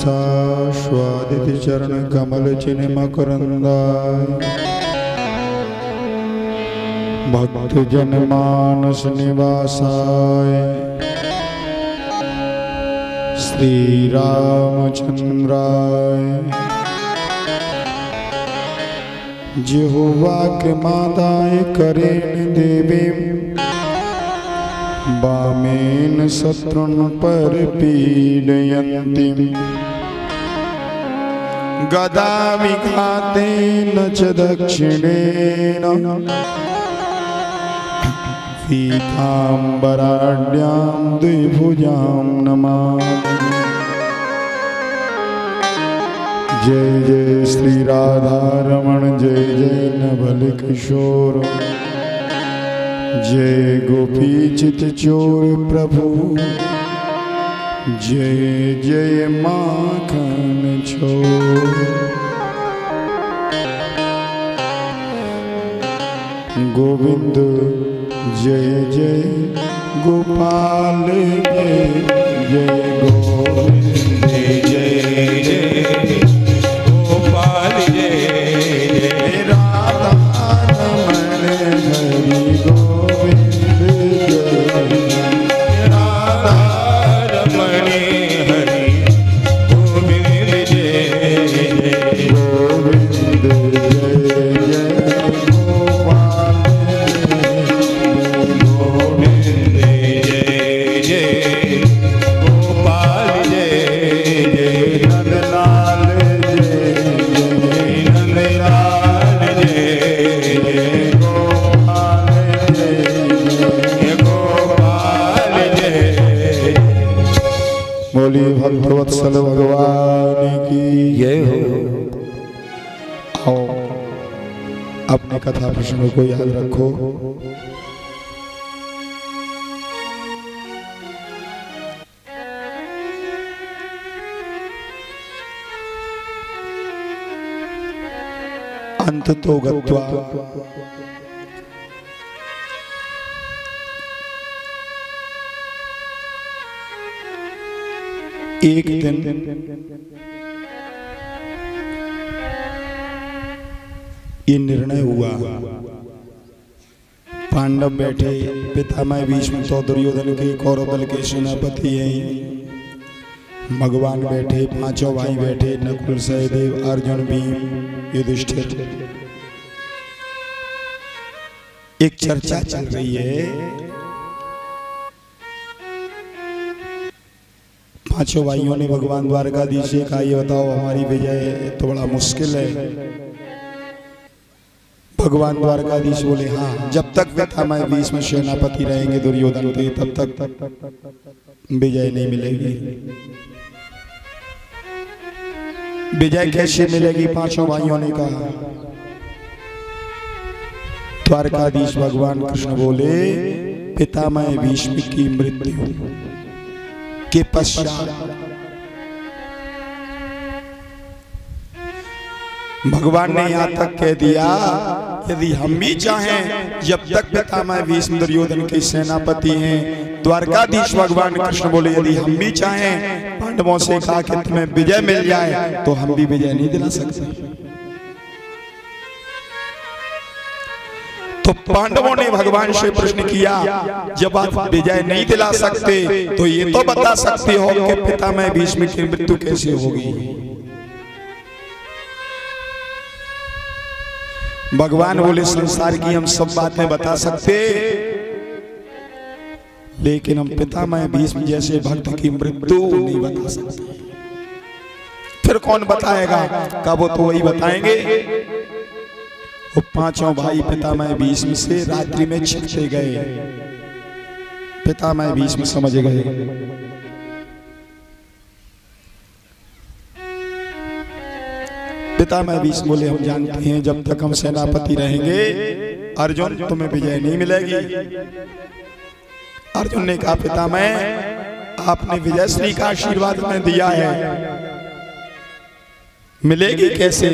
स्वादित चरण कमल चिन्ह मकरंदाय भक्त जन मानस निवासाय श्री रामचंद्राय जिह्वा के मादाय करेण देवीं वामेन शत्रुन पर पीडयन्तीं गदा विघातेन च दक्षिणेन पीताम्बराढ्यां द्विभुजां नमामि। जय जय श्री राधा रमण जय जय नवल किशोर जय गोपी चित चोर प्रभु जय जय माखन छोर। गोविंद जय जय गोपाल जय जय गोविंद जय जय गोपाल जय जय राधा रमण हरि गोविंद जय राधा रमण हरि गोविंद जय जय गोविंद जय जय गोपाल गोविंद जय जय गोपाल जय जय नंदलाल जय जय नंदलाल जय जय गोपाल जय गोपाल जय। बोली भक्तवत्सल भगवान की जय हो। आओ अपने कथा प्रश्नों को याद रखो। अंत तो गत्वा एक दिन ये निर्णय हुआ। पांडव बैठे, पितामह भीष्म तो दुर्योधन के कौरव दल के सेनापति हैं। भगवान बैठे, पांचों भाई बैठे, नकुल सहदेव अर्जुन भीम युधिष्ठिर। एक चर्चा चल रही है। पांचों भाइयों ने भगवान द्वारकाधीश से कहा, ये बताओ हमारी विजय तो बड़ा मुश्किल है। भगवान द्वारकाधीश बोले, हाँ जब तक पितामह भीष्म सेनापति रहेंगे दुर्योधन के तब तक विजय नहीं मिलेगी। विजय कैसे मिलेगी? पांचों भाइयों ने कहा। द्वारकाधीश भगवान कृष्ण बोले, पितामह भीष्म की मृत्यु के पश्चात भगवान ने यहां तक कह दिया, यदि हम भी चाहें, जब तक पितामह भीष्म दुर्योधन के सेनापति हैं, द्वारकाधीश भगवान कृष्ण बोले, यदि हम भी चाहें, पांडवों से कहा कि तुम्हें विजय मिल जाए, तो हम भी विजय नहीं दिला सकते। तो पांडवों ने भगवान से प्रश्न किया, जब आप विजय नहीं दिला सकते तो ये तो बता सकते हो कि पितामह भीष्म की मृत्यु कैसे होगी। भगवान बोले, संसार की हम सब बातें बता सकते, लेकिन हम पितामह भीष्म जैसे भक्त की मृत्यु नहीं बता सकते। फिर कौन बताएगा? कब? वो तो वही बताएंगे। वो पांचों भाई पितामह भीष्म से रात्रि में छिपते गए। पितामह भीष्म समझ गए। पितामह भीष्म बोले, हम जानते हैं जब तक हम सेनापति रहेंगे अर्जुन तुम्हें विजय नहीं मिलेगी। अर्जुन ने कहा, पितामह आपने विजय श्री का आशीर्वाद में दिया है, मिलेगी कैसे?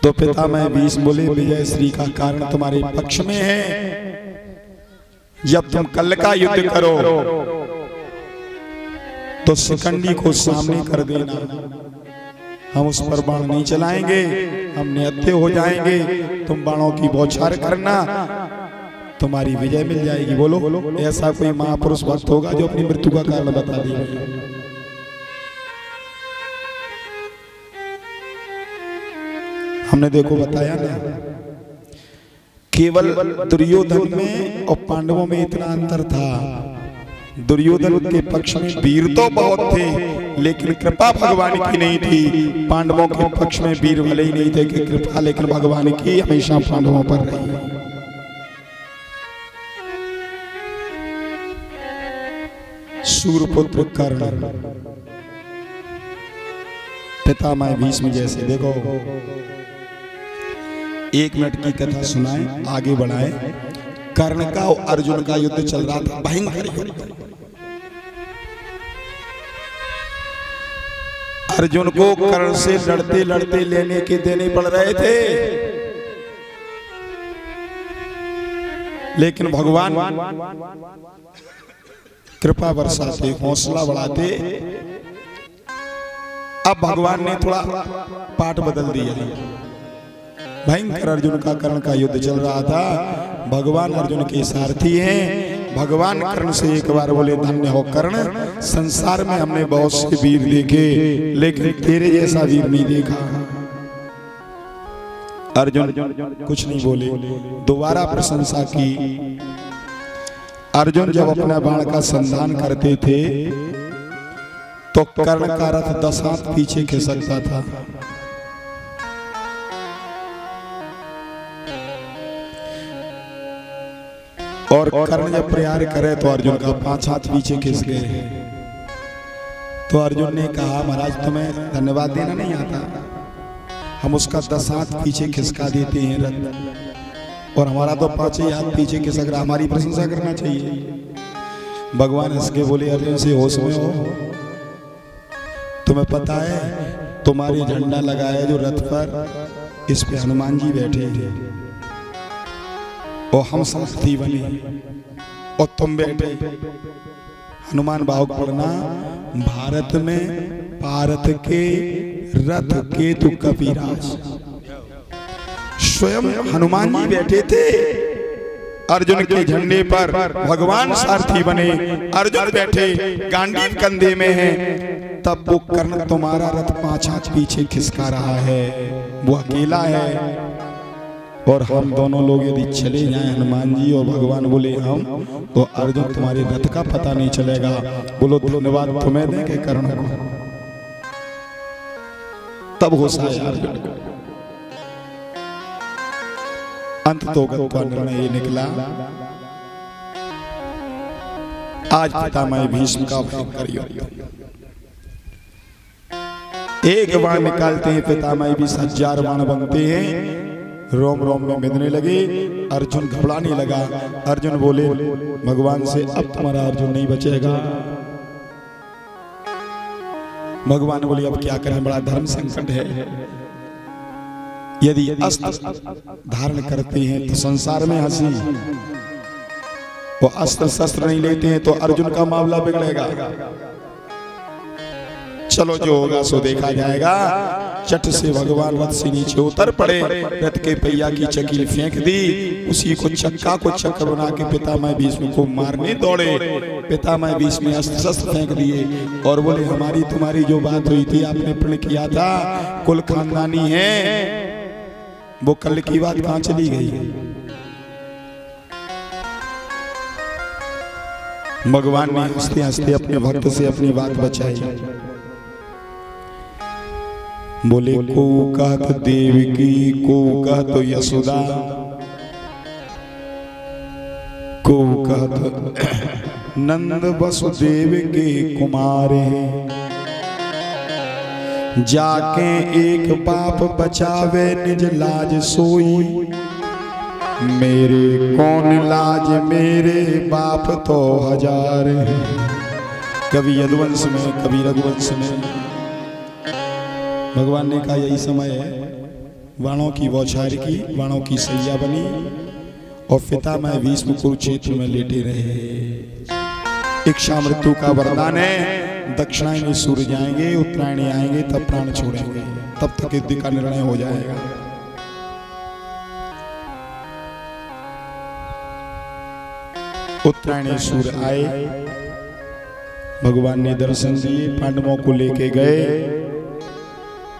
तो पितामह भीष्म बोले, विजय श्री का कारण तुम्हारे पक्ष में है। जब तुम कल का युद्ध करो तो शिखंडी को सामने कर देना, हम उस पर बाण नहीं चलाएंगे, हम निहत्थे हो जाएंगे, तुम बाणों की बौछार करना, तुम्हारी विजय मिल जाएगी। बोलो ऐसा कोई महापुरुष भक्त होगा जो अपनी मृत्यु का कारण बता देगा? हमने देखो बताया ना, केवल दुर्योधन में और पांडवों में इतना अंतर था। दुर्योधन के पक्ष में वीर तो बहुत थे, लेकिन कृपा भगवान की नहीं थी। पांडवों के पक्ष में वीर भले ही नहीं थे कि कृपा, लेकिन भगवान की हमेशा पांडवों पर रही। सूरपुत्र कर्ण, पितामह भीष्म जैसे। देखो 1 मिनट की कथा सुनाए, आगे बढ़ाए। कर्ण का और अर्जुन का युद्ध चल रहा था, भयंकर युद्ध। अर्जुन को कर्ण से लड़ते लड़ते लेने के देने पड़ रहे थे, लेकिन भगवान कृपा बरसाते, हौसला बढ़ाते। अब भगवान ने थोड़ा पाठ बदल दिया। भयंकर अर्जुन का कर्ण का युद्ध चल रहा था, भगवान अर्जुन के सारथी हैं। भगवान कर्ण से एक बार बोले, धन्य हो कर्ण, संसार में हमने बहुत से वीर देखे, लेकिन तेरे जैसा वीर नहीं देखा। अर्जुन कुछ नहीं बोले, दोबारा प्रशंसा की। अर्जुन जब अपना बाण का संधान करते थे तो कर्ण का रथ 10 हाथ पीछे खिसकता था। और कर्ण जब प्रहार करे तो अर्जुन का 5 हाथ पीछे खिस गए। तो अर्जुन ने कहा, महाराज तुम्हें धन्यवाद देना नहीं आता, हम उसका 10 हाथ पीछे खिसका देते हैं रथ, और हमारा तो 5 ही हाथ पीछे खिसक रहा, हमारी प्रशंसा करना चाहिए। भगवान हंस के बोले, अर्जुन से होश में हो, तुम्हें पता है तुम्हारे झंडा लगाया जो रथ पर, इस पे हनुमान जी बैठे थे, और हम सारथी बने और तुम बैठे। हनुमान बाहुक पढ़ना, भारत में पारथ के रथ केतु कपिराज, स्वयं हनुमान जी बैठे थे अर्जुन के झंडे पर, भगवान सारथी बने, अर्जुन बैठे, गांडीव कंधे में है। तब वो कर्ण तुम्हारा रथ 5 हाथ पीछे खिसका रहा है, वो अकेला है। और हम दोनों लोग यदि चले जाएं, हनुमान जी और भगवान बोले हम, तो अर्जुन तुम्हारे रथ का पता नहीं चलेगा। बोलो धन्यवाद तुम्हें दें के कर्ण को। तब होश आया अर्जुन को। अंत तो का निर्णय ये निकला, आज पितामह भीष्म का भयंकर युद्ध। एक बाण निकालते हैं पितामह भी 1000 बाण बनते हैं, रोम रोम में बिंधने लगे। अर्जुन घबराने लगा। अर्जुन बोले भगवान से, अब तुम्हारा अर्जुन नहीं बचेगा। भगवान बोले, अब क्या करें, बड़ा धर्म संकट है। यदि अस्त्र धारण करते हैं तो संसार में हंसी, वो अस्त्र शस्त्र नहीं लेते हैं तो अर्जुन का मामला बिगड़ेगा। चलो जो होगा सो देखा जाएगा। चट से भगवान रथ से नीचे उतर पड़े, रथ के पहिया की चकील फेंक दी, उसी को चक्का को चक्कर बना के पितामह भीष्म को मारने दौड़े। पितामह भीष्म अस्त्र शस्त्र फेंक दिए और बोले, हमारी तुम्हारी जो बात हुई थी, आपने प्रण किया था, कुल खानदानी है, वो कल की बात कहां चली गई? भगवान ने हंसते हंसते अपने भक्त से अपनी बात बचाई। बोले, को कहत देवकी, को कहत यशोदा, को कहत नंद वसुदेव के कुमार हैं। जाके एक बाप बचावे निज लाज सोई, मेरे कौन लाज मेरे बाप तो 1000 हैं। कभी यदुवंश में, कभी रघुवंश में। भगवान ने कहा यही समय है, बाणों की बौछार की, बाणों की सैया बनी और पितामह भीष्म कुरुक्षेत्र में लेटे रहे। इच्छा मृत्यु का वरदान है, दक्षिणायनी सूर्य जाएंगे, उत्तरायणी आएंगे, तब प्राण छोड़ेंगे, तब तक युद्ध का निर्णय हो जाएगा। उत्तरायणी सूर्य आए, भगवान ने दर्शन दिए, पांडवों को लेके गए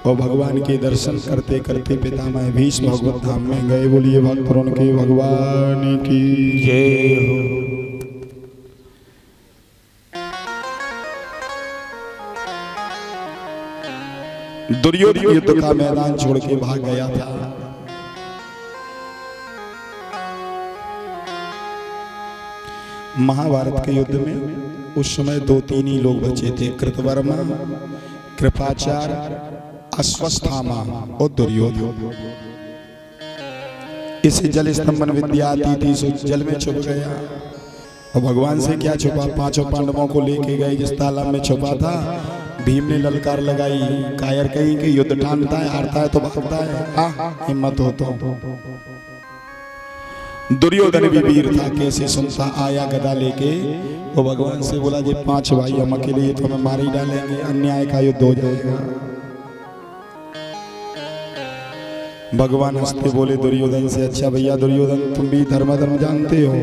और भगवान के दर्शन करते करते पितामह भीष्म भगवत धाम में गए। बोलिए भक्तों के भगवान की जय हो। दुर्योधन युद्ध का मैदान छोड़ के भाग गया था। महाभारत के युद्ध में उस समय 2-3 ही लोग बचे थे, कृतवर्मा, कृपाचार्य, अश्वत्थामा और दुर्योधन। इसे जल स्तंभन विद्या आती थी, सो जल में छुप गया। और भगवान से क्या छुपा, 5 पांडवों को लेके गए जिस तालाब में छुपा था। भीम ने ललकार लगाई, कायर कही कि युद्ध ठानता है, हारता है तो भागता है, हिम्मत हो तो। दुर्योधन भी वीर था, कैसे सुनता, आया गदा लेके। वो भगवान से बोला, जी 5 भाई हम अकेले तो हमें मार ही डालेंगे, अन्याय का युद्ध हो जाएगा। भगवान हंसते बोले दुर्योधन से, अच्छा भैया दुर्योधन तुम भी धर्म जानते हो।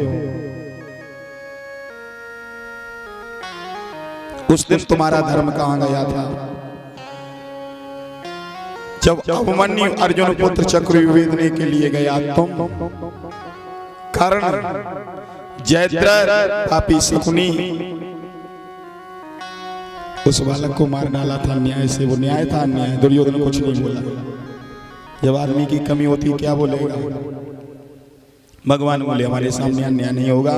उस दिन तुम्हारा धर्म कहां गया था, जब अभिमन्यु अर्जुन पुत्र चक्रव्यूह वेदने के लिए गया तुम, कारण जयद्रथ पापी शकुनी उस बालक को मार डाला था न्याय से। वो न्याय था अन्याय? दुर्योधन कुछ नहीं बोला। जब आदमी की कमी होती क्या बोलेगा? भगवान बोले हमारे सामने अन्याय नहीं होगा।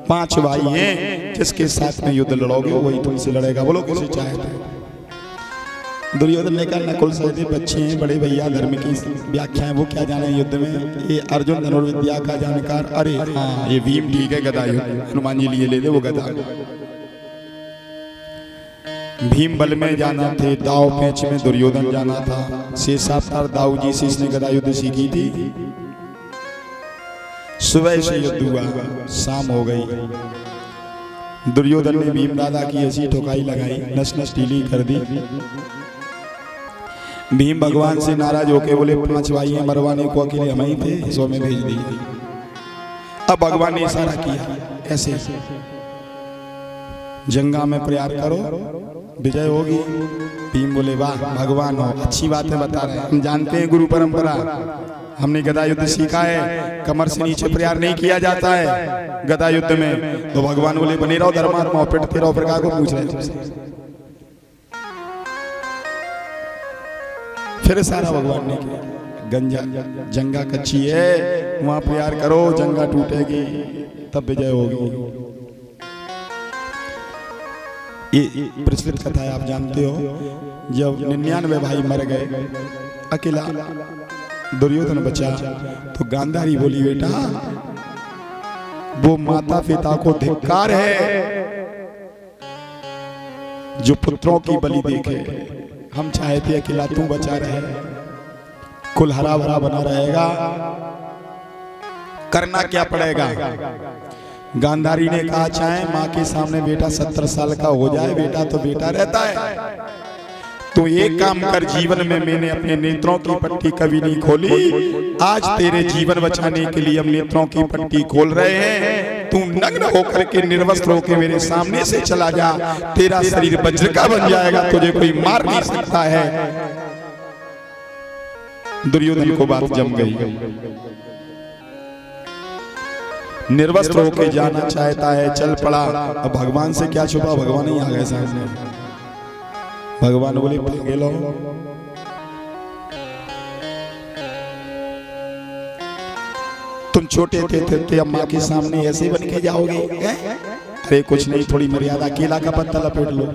5 भाई हैं, जिसके साथ में युद्ध लड़ोगे वही तुमसे लड़ेगा, बोलो किसे चाहते हैं। दुर्योधन ने कहा नकुल सहदेव बच्चे हैं, बड़े भैया धर्म की व्याख्या है, वो क्या जाने युद्ध में। ये अर्जुन धनुर्विद्या का जानकार, अरे हाँ ये भीम ठीक है, गदा हनुमान जी लिए ले दे वो गदा। भीम बल में जाना थे, दाव पेच में दुर्योधन जाना था। 6-7 दाऊ जी से इसने गदा युद्ध सीखी थी। सुबह से युद्ध हुआ, शाम हो गई। दुर्योधन ने भीम दादा की ऐसी ठोकाई लगाई, नस नस ढीली कर दी। भीम भगवान से नाराज होके बोले 5 भाई हैं, मरवाने को अकेले हम ही थे, सो में भेज दी। अब भगवान ने इशारा किया ऐसे, जंगा में प्रयास करो विजय होगी। भीम बोले वाह भगवान हो, अच्छी बात है बता रहे हैं, हम जानते हैं गुरु परंपरा, हमने गदा युद्ध सीखा है, कमर से नीचे प्रयास नहीं किया जाता है गदा युद्ध में। तो भगवान बोले बने रहो धर्मात्मा, पिटते रहो, प्रकार को पूछ रहे तुमसे। फिर सारा भगवान ने किया, गंजा जंगा कच्ची है, वहां प्रयास करो, जंगा टूटेगी तब विजय होगी। ये प्रचलित कथा है, आप जानते हो। जब 99 भाई मर गए, अकेला दुर्योधन बचा, तो गांधारी बोली बेटा वो माता पिता को धिक्कार है जो पुत्रों की बलि देखे। हम चाहते अकेला तू बचा रहे, कुल हरा भरा बना रहेगा, करना क्या पड़ेगा। गांधारी ने कहा चाहे माँ के सामने बेटा 70 साल का हो जाए, बेटा तो बेटा रहता है। तो एक काम कर, जीवन में मैंने अपने नेत्रों की पट्टी कभी नहीं खोली, आज तेरे जीवन बचाने के लिए हम नेत्रों की पट्टी खोल रहे हैं। तू नग्न होकर के निर्वस्त्र होकर मेरे सामने से चला जा, तेरा शरीर वज्र का बन जाएगा, तुझे कोई मार नहीं सकता है। दुर्योधन को बात जम गई, निर्वस्त्र होकर जाना चाहता है, चल पड़ा। अब भगवान से क्या छुपा, भगवान ही आ गए सामने। भगवान बोले भागे लो, तुम छोटे थे अम्मा के सामने ऐसे बन के जाओगे? अरे कुछ नहीं, थोड़ी मर्यादा, केला का पत्ता लपेट लो।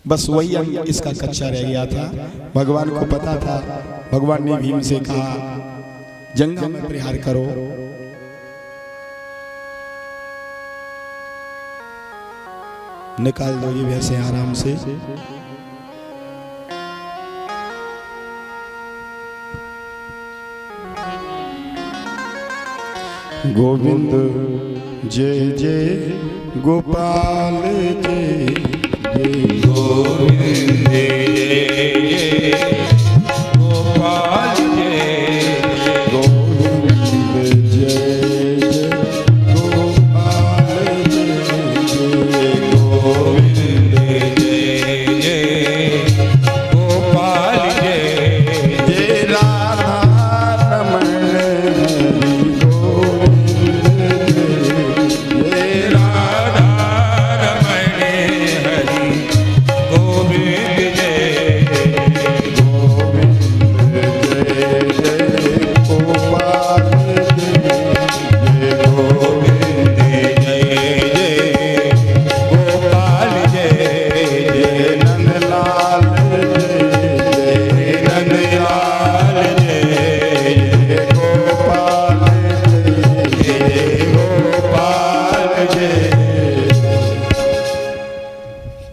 बस वही अंग इसका कच्चा रह गया था। भगवान को पता था। भगवान ने भीम से कहा जंगा में प्रहार करो। निकाल दो ये वैसे आराम से। गोविंद जय जय गोपाल जय।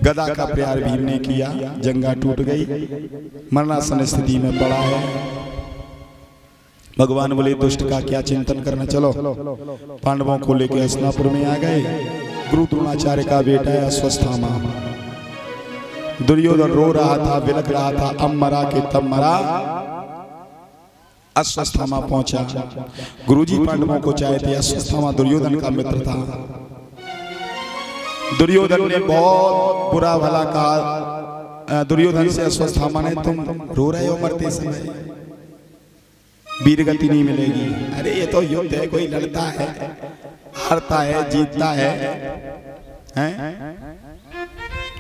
गदा का प्रहार भीम ने किया, जंगा टूट गई, मरणासन स्थिति में पड़ा है। भगवान बोले दुष्ट का क्या चिंतन करना, चलो पांडवों को लेकर हस्तिनापुर में आ गए। गुरु द्रोणाचार्य का बेटा है अश्वत्थामा। दुर्योधन रो रहा था, बिलख रहा था, अब मरा के तब मरा। अश्वत्थामा पहुंचा। गुरुजी पांडवों को चाहते, अश्वत्थामा दुर्योधन का मित्र था। दुर्योधन ने बहुत बुरा भला कहा दुर्योधन से अश्वत्थामा ने, तुम रो रहे हो मरते समय, वीर गति नहीं मिलेगी। अरे ये तो युद्ध है, कोई लड़ता है, हारता है, जीतता है, हैं?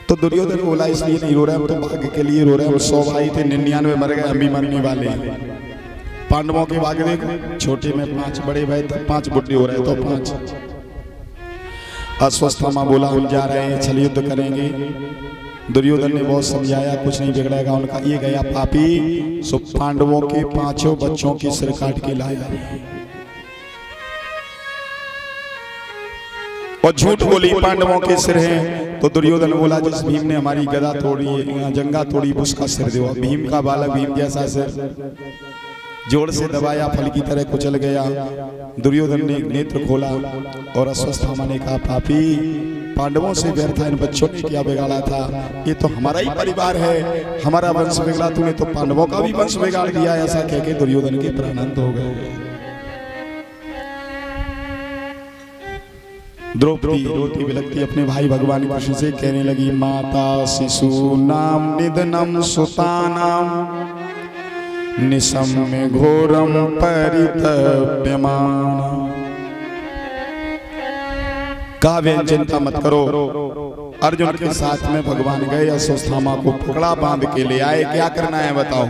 तो दुर्योधन बोला इसलिए नहीं रो रहे हम, तो भाग्य के लिए रो रहे हम। 100 भाई थे, 99 मर गए, हम भी मरने वाले हैं। पांडवों के भाग्य देखो, छोटे में 5 बड़े भाई, तो 5 बुढ़े हो रहे तो 5। अश्वत्थामा बोला हम जा रहे हैं, छल युद्ध करेंगे। दुर्योधन ने बहुत समझाया, कुछ नहीं बिगड़ेगा उनका। ये गया पापी, सो पांडवों के 5 बच्चों की सिर काट के लाया और झूठ बोली पांडवों के सिर हैं। तो दुर्योधन बोला जिस भीम ने हमारी गदा तोड़ी, जंगा तोड़ी, उसका सिर दो। भीम का बालक भीम जैसा सिर जोर से दबाया, फल की तरह कुचल गया। दुर्योधन ने नेत्र खोला और अश्वत्थामा ने कहा पापी, पांडवों से व्यर्थ था, इन बच्चों ने क्या बिगाड़ा था, ये तो हमारा ही परिवार है, हमारा वंश बिगड़ा, तूने तो पांडवों का भी वंश बिगाड़ दिया। ऐसा कह के दुर्योधन के प्राणांत हो गए। द्रौपदी रोती बिलखती अपने भाई भगवान कृष्ण से कहने लगी, माता शिशु नाम निधनम सुतानाम निशम्य घोरम परितप्यमान। कहा चिंता मत करो। अर्जुन के साथ में भगवान गए, अश्वत्थामा को पकड़ा, बांध के ले आए। क्या करना है बताओ।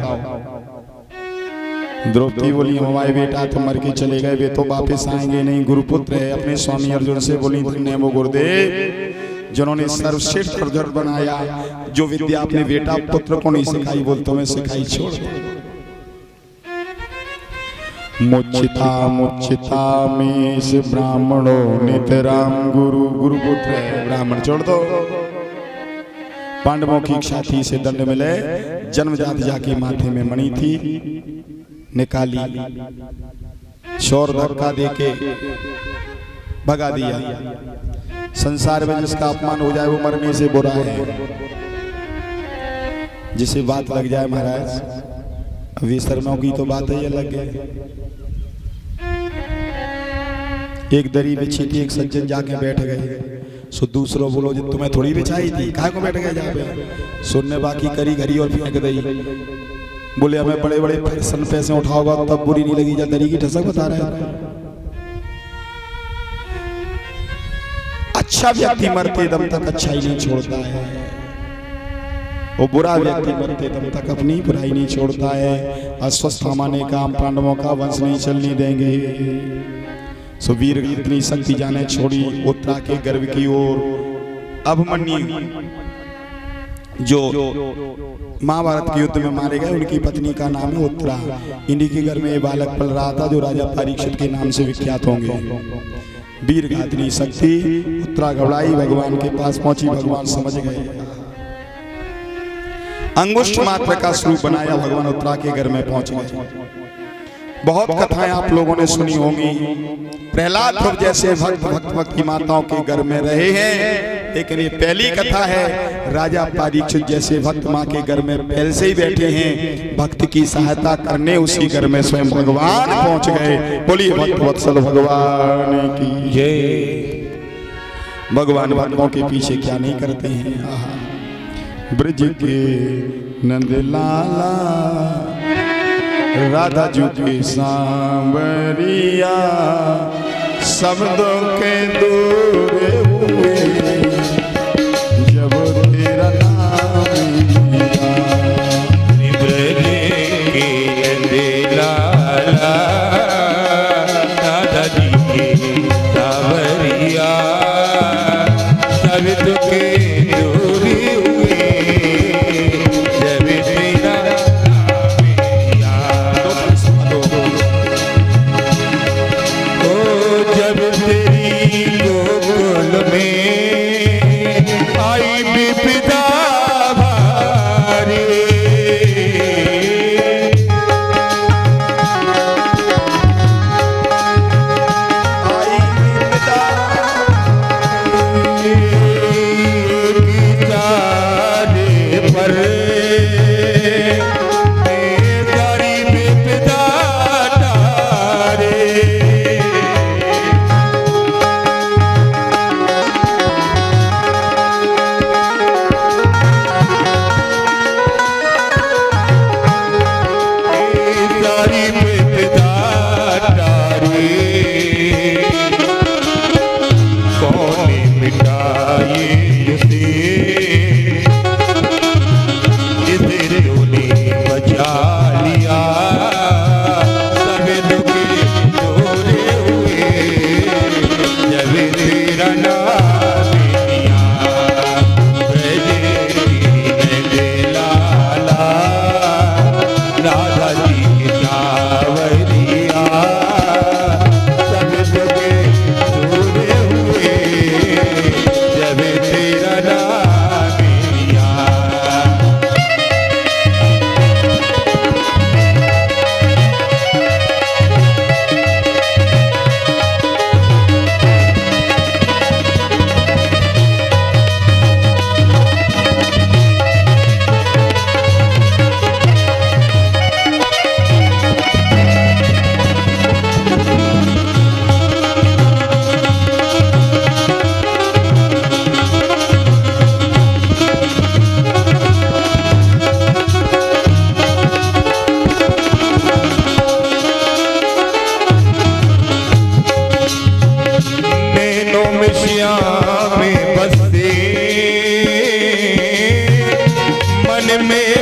द्रौपदी बोली हमारे बेटा तो मर के चले गए, वे तो वापस आएंगे नहीं, गुरुपुत्र है। अपने स्वामी अर्जुन से बोली धन्य वो गुरुदेव जिन्होंने सर्वश्रेष्ठ अर्जुन बनाया, जो विद्या अपने बेटा पुत्र को नहीं सिखाई, बोल तुम्हें सिखाई, छोड़। मुच्चिता मुच्चिता में से ब्राह्मणों नितराम गुरु, गुरुपुत्र है, ब्राह्मण छोड़ दो। पांडवों की इच्छा थी से दंड मिले, जन्मजात जाके माथे में मणि थी, निकाली, शोर धक्का देके भगा दिया। संसार में जिसका अपमान हो जाए वो मरने से बुरा है। जिसे बात लग जाए महाराज, अभी शर्माओं की तो बात ही अलग है। एक दरी बिछी थी, एक सज्जन जाके बैठ गए, सो दूसरों बोलो जी तुम्हें थोड़ी बिछाई थी, काहे को बैठ गए जहाँ पे। सुनने बाकी करी घड़ी और फेंक दी। बोले हमें बड़े बड़े पैसे उठाओगा तब बुरी नहीं लगी, जब दरी की ठसक बता रहा है। अच्छा व्यक्ति मरते दम तक अच्छा ही नहीं छोड़ता है, वो बुरा व्यक्ति मरते दम तक अपनी बुराई नहीं छोड़ता है। अश्वत्थामा ने कहा पांडवों का वंश नहीं चलने देंगे। सो वीर इतनी शक्ति जाने छोड़ी उत्तरा के गर्भ की ओर। अभिमन्यु जो महाभारत के युद्ध में मारे गए, उनकी पत्नी का नाम है उत्तरा। इन्हीं के घर में ये बालक पल रहा था जो राजा परीक्षित के नाम से विख्यात होंगे। वीर का इतनी शक्ति, उत्तरा घबराई, भगवान के पास पहुंची, भगवान समझ गए, अंगुष्ठ मात्र का स्वरूप बनाया, भगवान उत्तरा के घर में पहुंच गए। बहुत कथाएं आप लोगों ने सुनी होंगी, प्रहलाद जैसे भक्त की माताओं के घर में रहे हैं, लेकिन ये पहली कथा है राजा परीक्षित जैसे भक्त माँ के घर में पहले से ही बैठे हैं, भक्त की सहायता करने उसी घर में स्वयं भगवान पहुंच गए। बोलिए भक्त वत्सल भगवान की जय। भगवान भक्तों के पीछे क्या नहीं करते हैं। ब्रज के नंदलाला राधा जी की सांवरिया, शब्दों के दूर हुए जब तेरा नाम लिया। ब्रज के नंदलाला राधा जी की सांवरिया, शब्दों के दूर हुए जब तेरा जब तेरी गोकुल में